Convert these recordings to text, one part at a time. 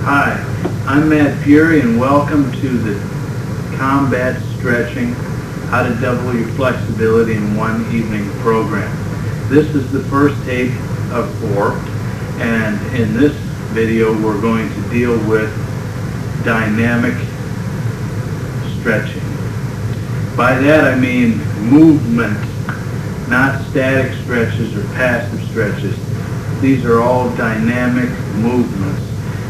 Hi, I'm Matt Furey and welcome to the Combat Stretching, How to Double Your Flexibility in One Evening program. This is the first tape of 4, and in this video we're going to deal with dynamic stretching. By that I mean movement, not static stretches or passive stretches. These are all dynamic movements.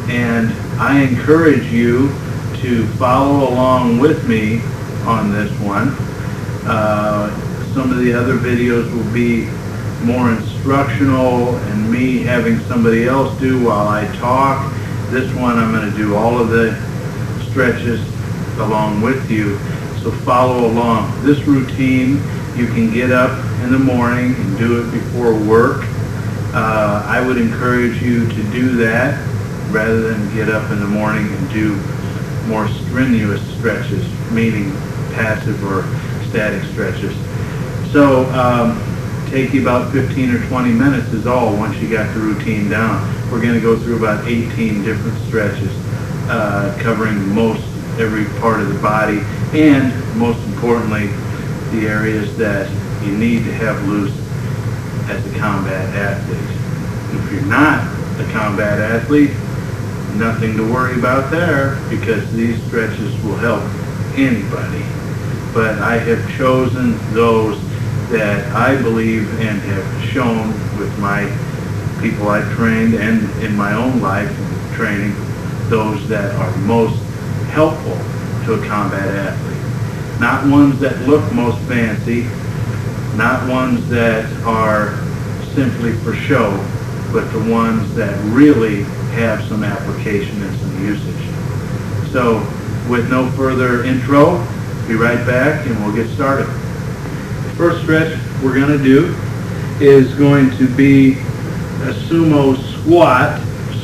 And I encourage you to follow along with me on this one. Some of the other videos will be more instructional and me having somebody else do while I talk. This one I'm going to do all of the stretches along with you, so follow along. This routine you can get up in the morning and do it before work. I would encourage you to do that rather than get up in the morning and do more strenuous stretches, meaning passive or static stretches. So take you about 15 or 20 minutes is all once you got the routine down. We're going to go through about 18 different stretches covering every part of the body, and most importantly the areas that you need to have loose as a combat athlete. If you're not a combat athlete, nothing to worry about there, because these stretches will help anybody. But I have chosen those that I believe and have shown with my people I've trained and in my own life training, those that are most helpful to a combat athlete. Not ones that look most fancy, not ones that are simply for show, but the ones that really have some application and some usage. So with no further intro, be right back and we'll get started. The first stretch we're going to do is going to be a sumo squat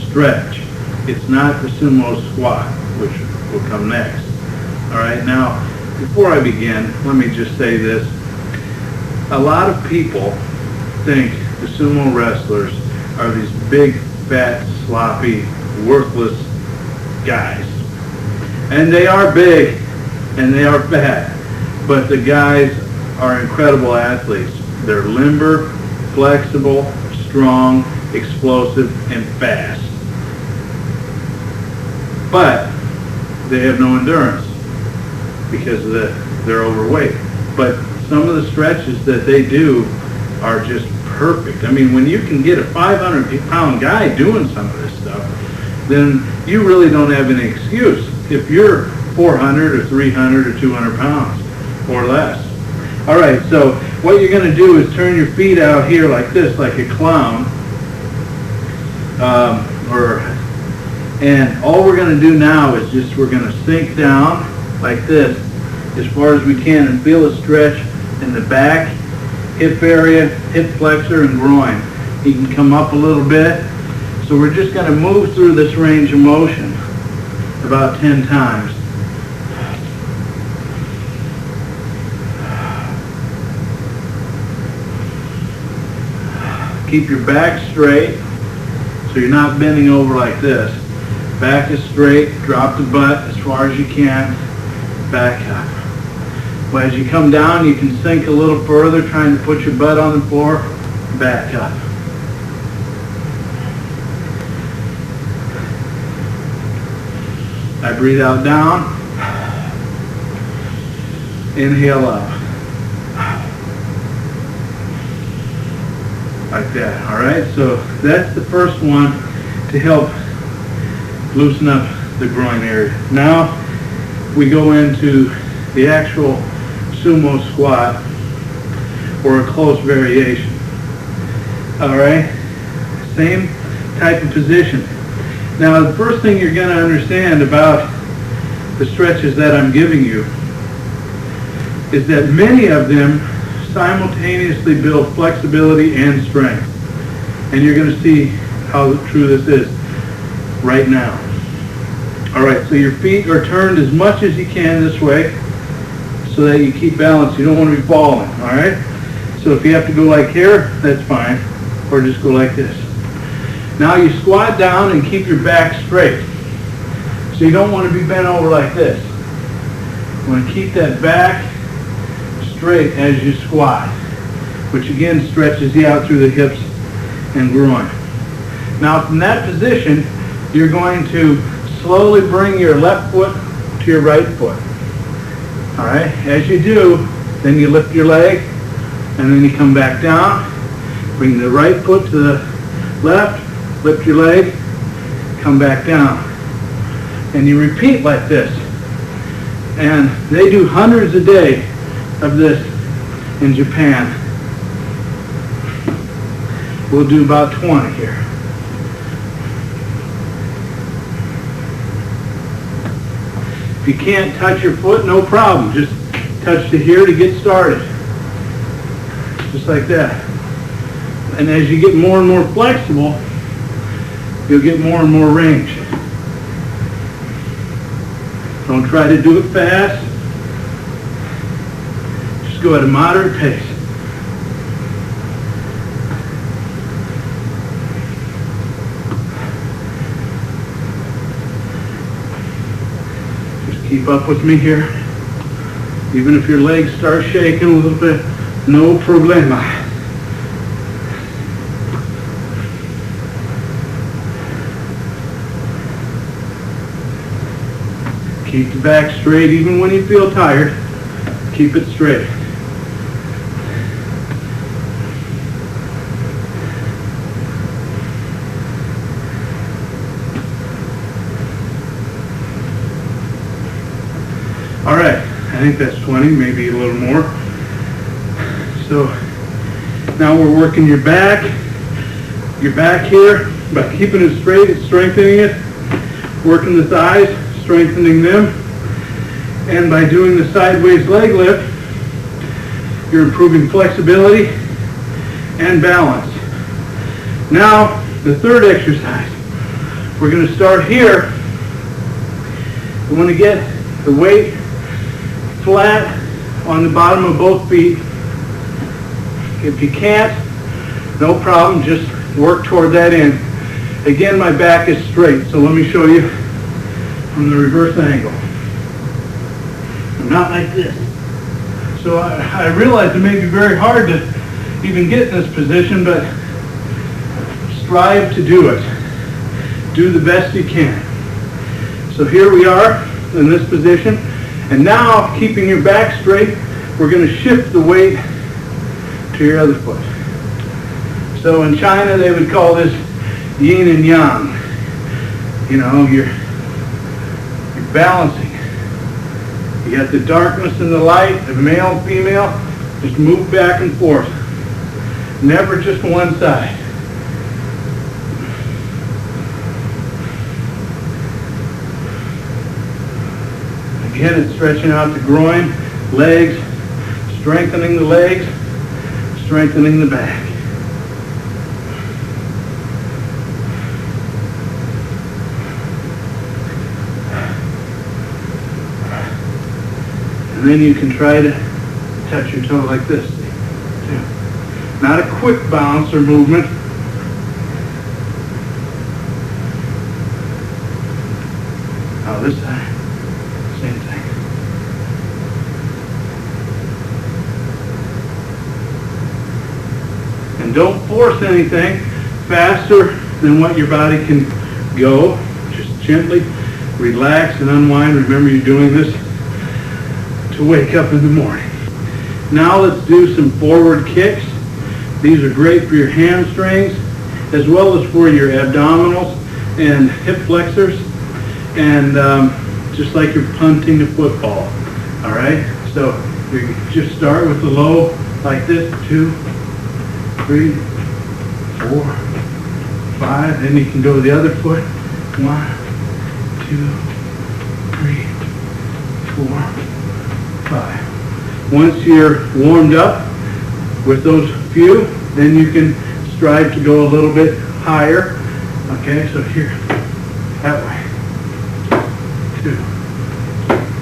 stretch. It's not the sumo squat, which will come next. Alright, now before I begin, let me just say this. A lot of people think the sumo wrestlers are these big, fat, sloppy, worthless guys. And they are big and they are fat, but the guys are incredible athletes. They're limber, flexible, strong, explosive, and fast. But they have no endurance because they're overweight. But some of the stretches that they do are just perfect. I mean, when you can get a 500-pound guy doing some of this stuff, then you really don't have any excuse if you're 400 or 300 or 200 pounds or less. All right, so what you're going to do is turn your feet out here like this, like a clown. And all we're going to do now is we're going to sink down like this as far as we can and feel a stretch in the back, hip area, hip flexor, and groin. You can come up a little bit. So we're just going to move through this range of motion about 10 times. Keep your back straight so you're not bending over like this. Back is straight, drop the butt as far as you can, back up. Well, as you come down, you can sink a little further, trying to put your butt on the floor, back up. I breathe out down, inhale up. Like that, all right? So that's the first one to help loosen up the groin area. Now we go into the actual sumo squat, or a close variation. All right? Same type of position. Now the first thing you're going to understand about the stretches that I'm giving you is that many of them simultaneously build flexibility and strength. And you're going to see how true this is right now. All right, so your feet are turned as much as you can this way so that you keep balance. You don't want to be falling, all right? So if you have to go like here, that's fine, or just go like this. Now you squat down and keep your back straight. So you don't want to be bent over like this. You want to keep that back straight as you squat, which again stretches you out through the hips and groin. Now from that position, you're going to slowly bring your left foot to your right foot. All right, as you do, then you lift your leg, and then you come back down, bring the right foot to the left, lift your leg, come back down. And you repeat like this. And they do hundreds a day of this in Japan. We'll do about 20 here. If you can't touch your foot, no problem. Just touch to here to get started. Just like that. And as you get more and more flexible, you'll get more and more range. Don't try to do it fast. Just go at a moderate pace. Keep up with me here. Even if your legs start shaking a little bit, no problema. Keep the back straight even when you feel tired. Keep it straight. All right, I think that's 20, maybe a little more. So now we're working your back here by keeping it straight and strengthening it, working the thighs, strengthening them, and by doing the sideways leg lift, you're improving flexibility and balance. Now, the third exercise. We're going to start here. We want to get the weight flat on the bottom of both feet. If you can't, no problem, just work toward that end. Again, my back is straight, so let me show you from the reverse angle. Not like this. So I realize it may be very hard to even get in this position, but strive to do it. Do the best you can. So here we are in this position. And now, keeping your back straight, we're going to shift the weight to your other foot. So in China, they would call this yin and yang. You know, you're balancing. You got the darkness and the light, the male, female, just move back and forth. Never just one side. Again, it's stretching out the groin, legs, strengthening the legs, strengthening the back. And then you can try to touch your toe like this. Too. Not a quick bounce or movement. Now this side. Same thing. And don't force anything faster than what your body can go. Just gently relax and unwind. Remember, you're doing this to wake up in the morning. Now let's do some forward kicks. These are great for your hamstrings as well as for your abdominals and hip flexors. And just like you're punting a football. All right? So you just start with the low like this. 2, 3, 4, 5. Then you can go to the other foot. 1, 2, 3, 4, 5. Once you're warmed up with those few, then you can strive to go a little bit higher. Okay, so here, that way. 2,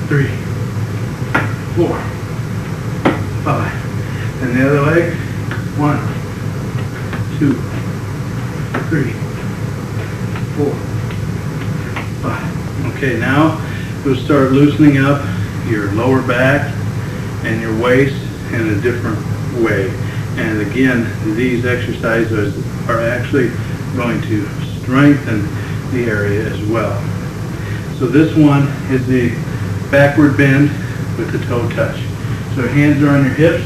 3, 4, 5. And the other leg. 1, 2, 3, 4, 5. Okay, now you'll start loosening up your lower back and your waist in a different way. And again, these exercises are actually going to strengthen the area as well. So this one is the backward bend with the toe touch. So hands are on your hips.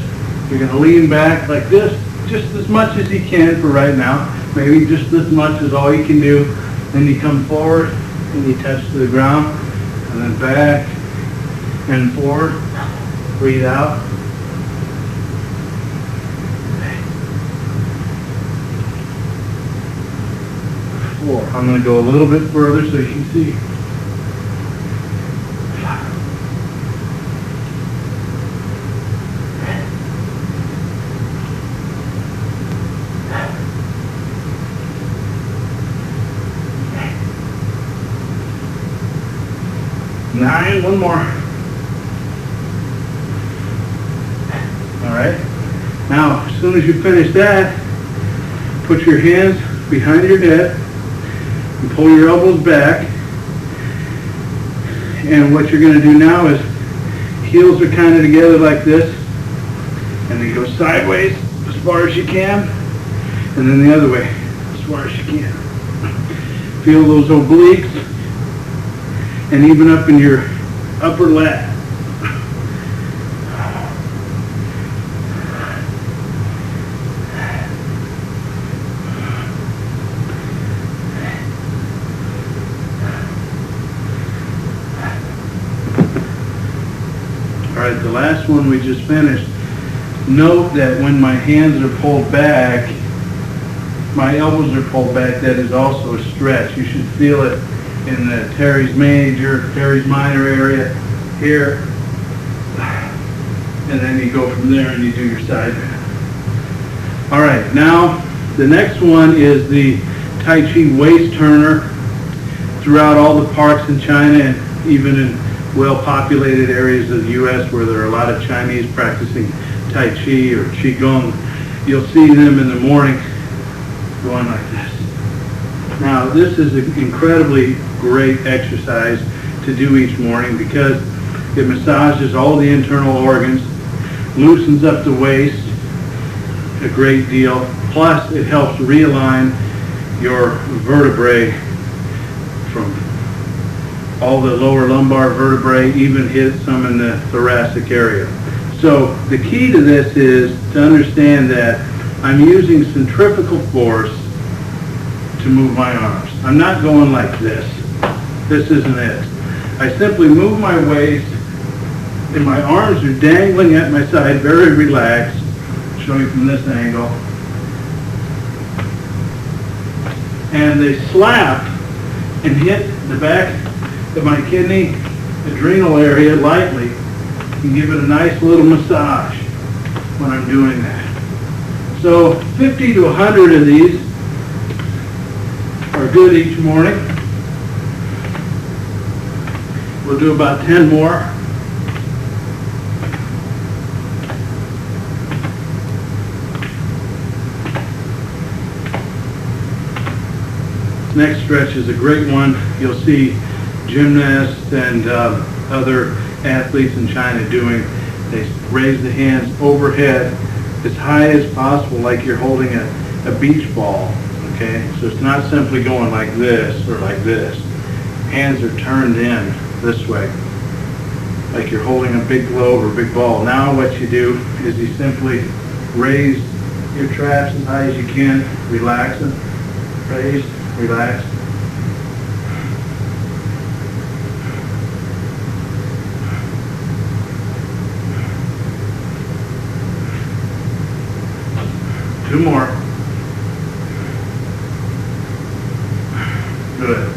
You're going to lean back like this, just as much as you can for right now. Maybe just this much is all you can do. Then you come forward and you touch to the ground, and then back and forward. Breathe out. 4. I'm going to go a little bit further so you can see. 5. 9. One more. All right. Now, as soon as you finish that, put your hands behind your head and pull your elbows back. And what you're going to do now is heels are kind of together like this, and then go sideways as far as you can, and then the other way as far as you can. Feel those obliques, and even up in your upper lat. All right, the last one we just finished. Note that when my hands are pulled back, my elbows are pulled back, that is also a stretch. You should feel it in the teres major, teres minor area here. And then you go from there and you do your side bend. All right, now the next one is the Tai Chi waist turner. Throughout all the parks in China and even in well-populated areas of the U.S. where there are a lot of Chinese practicing Tai Chi or Qigong, you'll see them in the morning going like this. Now, this is an incredibly great exercise to do each morning because it massages all the internal organs, loosens up the waist a great deal, plus it helps realign your vertebrae from all the lower lumbar vertebrae, even hit some in the thoracic area. So the key to this is to understand that I'm using centrifugal force to move my arms. I'm not going like this. This isn't it. I simply move my waist and my arms are dangling at my side, very relaxed. I'll show you from this angle. And they slap and hit the back of my kidney, adrenal area lightly, and give it a nice little massage when I'm doing that. So 50 to 100 of these are good each morning. We'll do about 10 more. Next stretch is a great one. You'll see gymnasts and other athletes in China doing. They raise the hands overhead as high as possible, like you're holding a beach ball. Okay, so it's not simply going like this or like this. Hands are turned in this way, like you're holding a big globe or big ball. Now what you do is you simply raise your traps as high as you can, relax them, raise, relax. Two more. Good.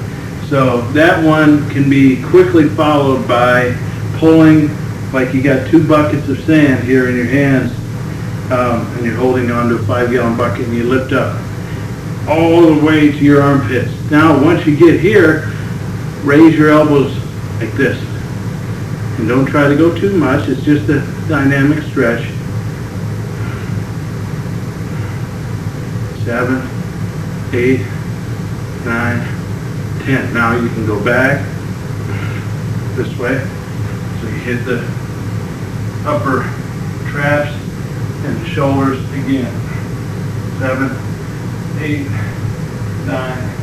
So that one can be quickly followed by pulling, like you got 2 buckets of sand here in your hands, and you're holding onto a 5-gallon bucket, and you lift up all the way to your armpits. Now, once you get here, raise your elbows like this. And don't try to go too much. It's just a dynamic stretch. 7, 8, 9, 10. Now you can go back this way. So you hit the upper traps and the shoulders again. 7, 8, 9,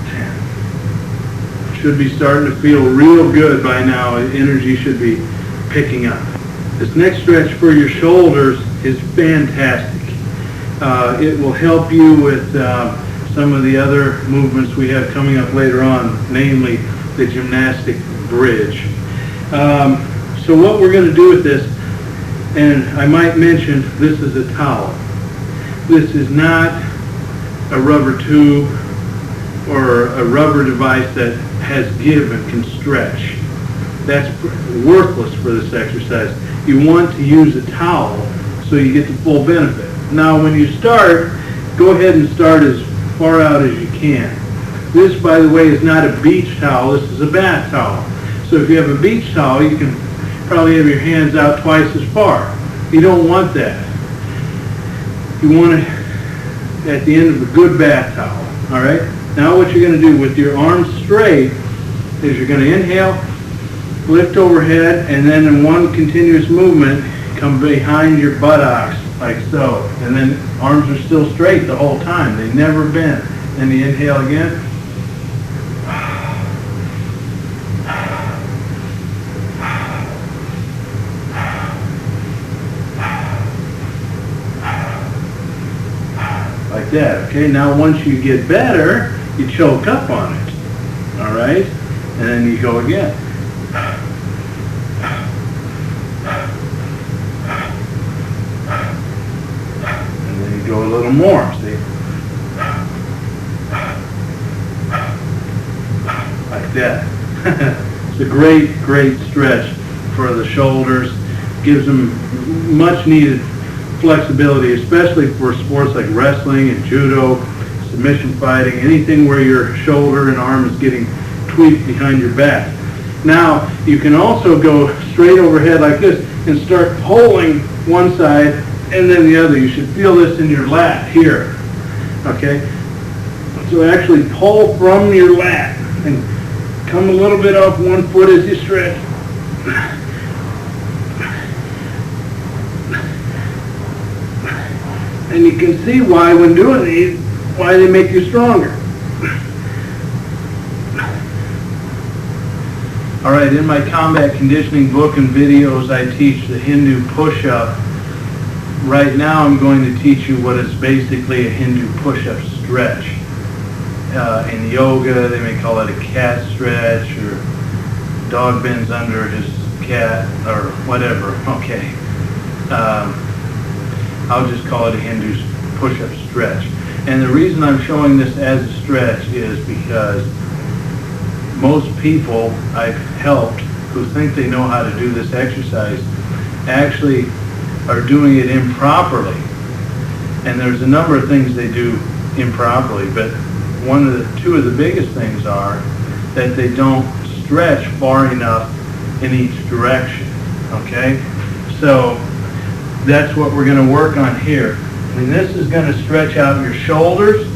10. Should be starting to feel real good by now. Energy should be picking up. This next stretch for your shoulders is fantastic. It will help you with some of the other movements we have coming up later on, namely the gymnastic bridge. So what we're going to do with this, and I might mention, this is a towel. This is not a rubber tube or a rubber device that has give and can stretch. That's worthless for this exercise. You want to use a towel so you get the full benefit. Now when you start, go ahead and start as far out as you can. This, by the way, is not a beach towel. This is a bath towel. So if you have a beach towel, you can probably have your hands out twice as far. You don't want that. You want it at the end of a good bath towel. All right? Now what you're going to do with your arms straight is you're going to inhale, lift overhead, and then in one continuous movement, come behind your buttocks like so. And then arms are still straight the whole time. They never bend. Then you inhale again. Like that. Okay, now once you get better, you choke up on it. All right? And then you go again. And then you go a little more, see? Like that. It's a great, great stretch for the shoulders. Gives them much needed flexibility, especially for sports like wrestling and judo, submission fighting, anything where your shoulder and arm is getting tweaked behind your back. Now, you can also go straight overhead like this and start pulling one side and then the other. You should feel this in your lat here. Okay? So actually pull from your lat and come a little bit off one foot as you stretch. And you can see why, when doing these, why they make you stronger. All right, in my combat conditioning book and videos, I teach the Hindu push-up. Right now, I'm going to teach you what is basically a Hindu push-up stretch. In yoga, they may call it a cat stretch, or dog bends under his cat, or whatever. Okay. I'll just call it a Hindu push-up stretch. And the reason I'm showing this as a stretch is because most people I've helped who think they know how to do this exercise actually are doing it improperly. And there's a number of things they do improperly, but two of the biggest things are that they don't stretch far enough in each direction. Okay? So that's what we're going to work on here. And this is going to stretch out your shoulders,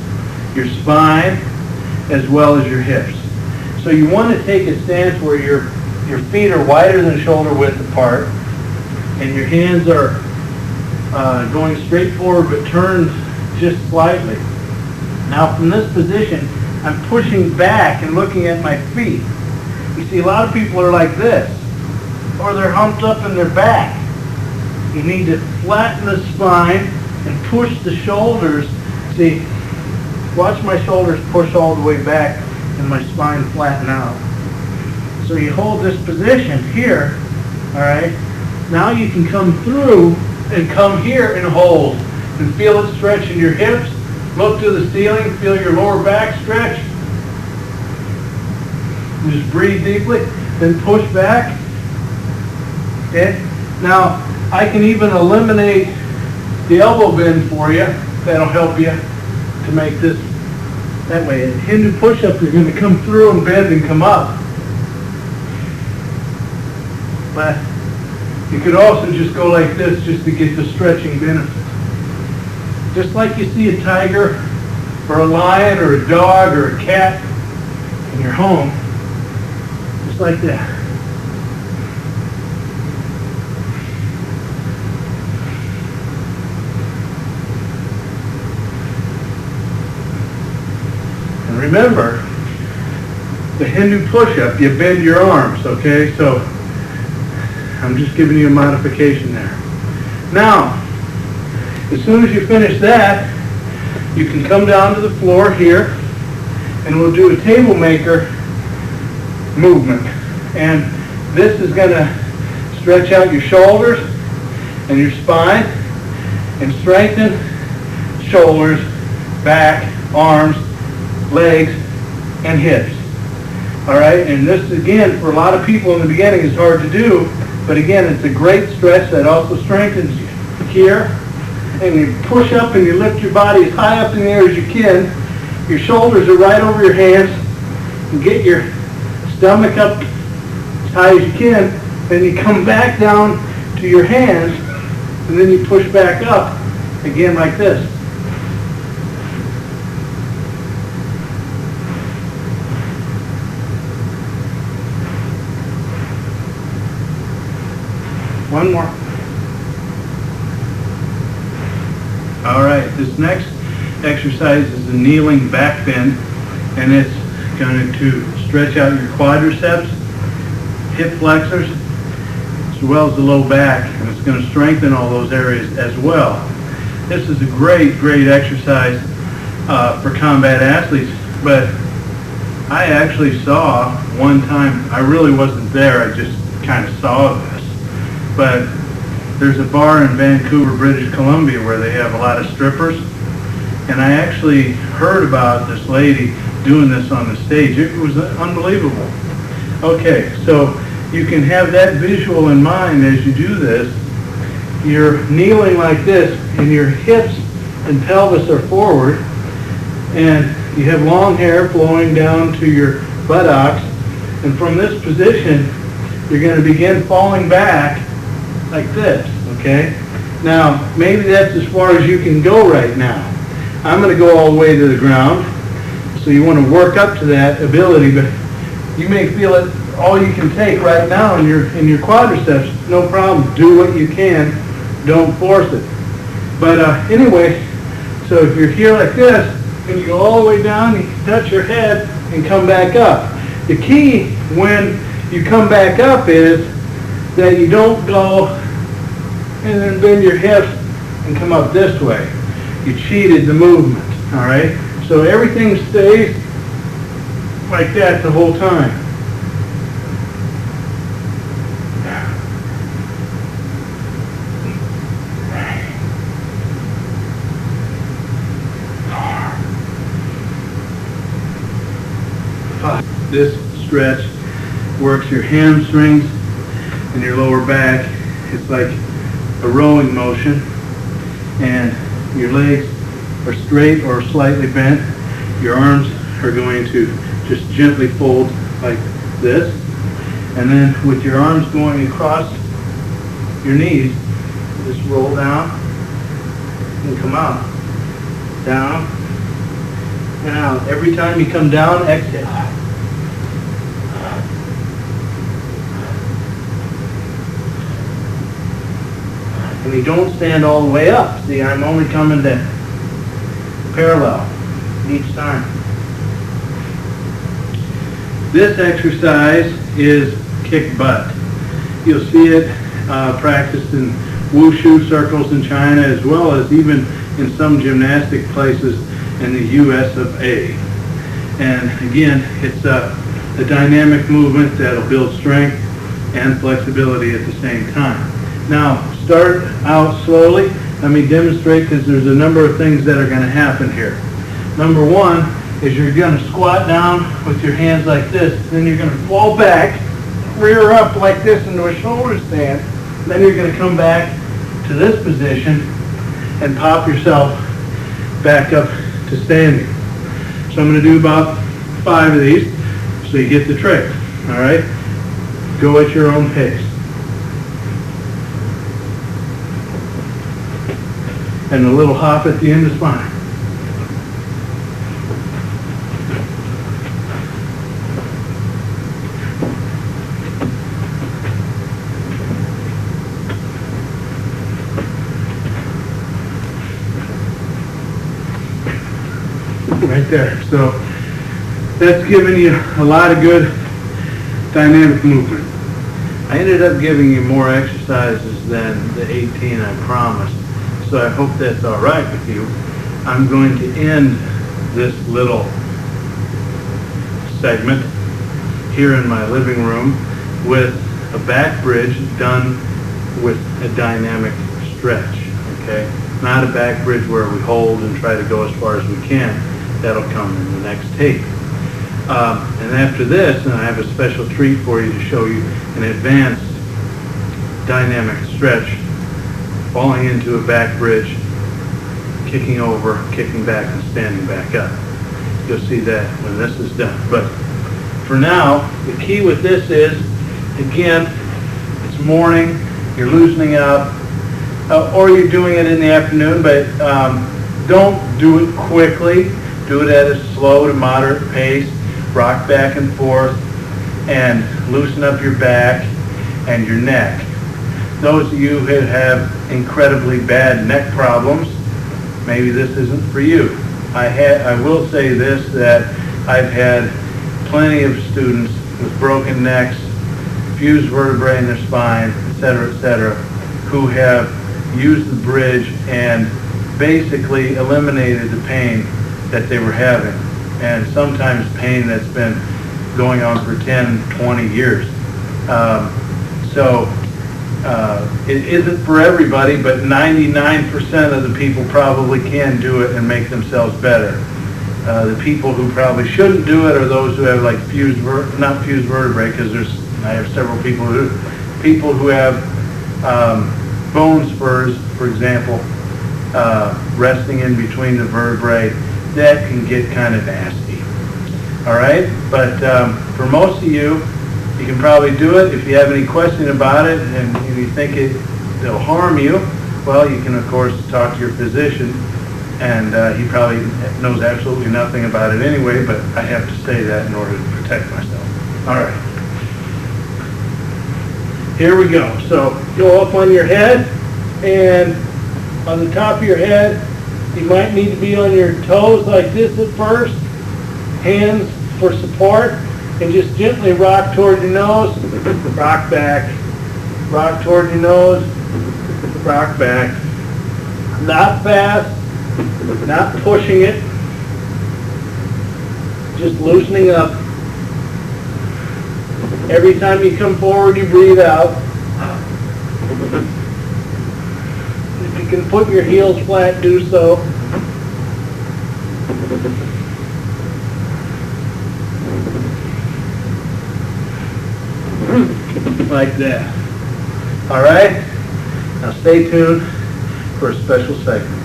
your spine, as well as your hips. So you want to take a stance where your feet are wider than shoulder width apart, and your hands are going straight forward but turned just slightly. Now from this position, I'm pushing back and looking at my feet. You see, a lot of people are like this, or they're humped up in their back. You need to flatten the spine and push the shoulders. See, watch my shoulders push all the way back and my spine flatten out. So you hold this position here, all right? Now you can come through and come here and hold and feel it stretch in your hips. Look to the ceiling, feel your lower back stretch. Just breathe deeply, then push back. Okay? Now, I can even eliminate the elbow bend for you. That'll help you to make this that way. In Hindu push-up, you're going to come through and bend and come up. But you could also just go like this just to get the stretching benefit. Just like you see a tiger or a lion or a dog or a cat in your home, just like that. And remember, the Hindu push-up, you bend your arms, okay? So I'm just giving you a modification there. Now, as soon as you finish that, you can come down to the floor here, and we'll do a table maker movement. And this is going to stretch out your shoulders and your spine and strengthen shoulders, back, arms, legs, and hips. All right, and this, again, for a lot of people in the beginning is hard to do, but again, it's a great stretch that also strengthens you. Here, and you push up and you lift your body as high up in the air as you can. Your shoulders are right over your hands. And get your stomach up as high as you can. Then you come back down to your hands, and then you push back up, again like this. One more. All right, this next exercise is a kneeling back bend, and it's going to stretch out your quadriceps, hip flexors, as well as the low back, and it's going to strengthen all those areas as well. This is a great, great exercise for combat athletes, but I actually saw one time, I really wasn't there, I just kind of saw this, but there's a bar in Vancouver, British Columbia, where they have a lot of strippers, and I actually heard about this lady doing this on the stage. It was unbelievable. Okay, so you can have that visual in mind as you do this. You're kneeling like this, and your hips and pelvis are forward, and you have long hair flowing down to your buttocks, and from this position, you're going to begin falling back like this, okay? Now, maybe that's as far as you can go right now. I'm going to go all the way to the ground, so you want to work up to that ability, but you may feel it all you can take right now in your quadriceps. No problem. Do what you can. Don't force it. But anyway, so if you're here like this, and you go all the way down, you touch your head and come back up. The key when you come back up is that you don't go and then bend your hips and come up this way. You cheated the movement, all right? So everything stays like that the whole time. This stretch works your hamstrings and your lower back. It's like a rowing motion, and your legs are straight or slightly bent. Your arms are going to just gently fold like this, and then with your arms going across your knees, just roll down and come out, down and out. Every time you come down, exhale. And you don't stand all the way up. See, I'm only coming to parallel each time. This exercise is kick butt. You'll see it practiced in wushu circles in China, as well as even in some gymnastic places in the US of A. And again, it's a dynamic movement that'll build strength and flexibility at the same time. Now, start out slowly. Let me demonstrate, because there's a number of things that are going to happen here. Number one is you're going to squat down with your hands like this. Then you're going to fall back, rear up like this into a shoulder stand. Then you're going to come back to this position and pop yourself back up to standing. So I'm going to do about 5 of these so you get the trick. All right? Go at your own pace. And a little hop at the end is fine. there. So that's giving you a lot of good dynamic movement. I ended up giving you more exercises than the 18 I promised, so I hope that's all right with you. I'm going to end this little segment here in my living room with a back bridge done with a dynamic stretch, okay? Not a back bridge where we hold and try to go as far as we can. That'll come in the next tape. And after this, and I have a special treat for you to show you an advanced dynamic stretch, falling into a back bridge, kicking over, kicking back, and standing back up. You'll see that when this is done. But for now, the key with this is, again, it's morning, you're loosening up, or you're doing it in the afternoon, but don't do it quickly. Do it at a slow to moderate pace. Rock back and forth and loosen up your back and your neck. Those of you who have incredibly bad neck problems, maybe this isn't for you. I will say this, that I've had plenty of students with broken necks, fused vertebrae in their spine, etc., who have used the bridge and basically eliminated the pain that they were having, and sometimes pain that's been going on for 10, 20 years. It isn't for everybody, but 99% of the people probably can do it and make themselves better. The people who probably shouldn't do it are those who have like not fused vertebrae, because I have several people who have bone spurs, for example, resting in between the vertebrae. That can get kind of nasty. All right, but for most of you, you can probably do it. If you have any question about it and you think it'll harm you, well, you can of course talk to your physician, and he probably knows absolutely nothing about it anyway, but I have to say that in order to protect myself. All right, here we go. So go up on your head, and on the top of your head, you might need to be on your toes like this at first, hands for support, and just gently rock toward your nose, rock back, rock toward your nose, rock back. Not fast, not pushing it, just loosening up. Every time you come forward, you breathe out. If you can put your heels flat, do so. Like that. All right? Now stay tuned for a special segment.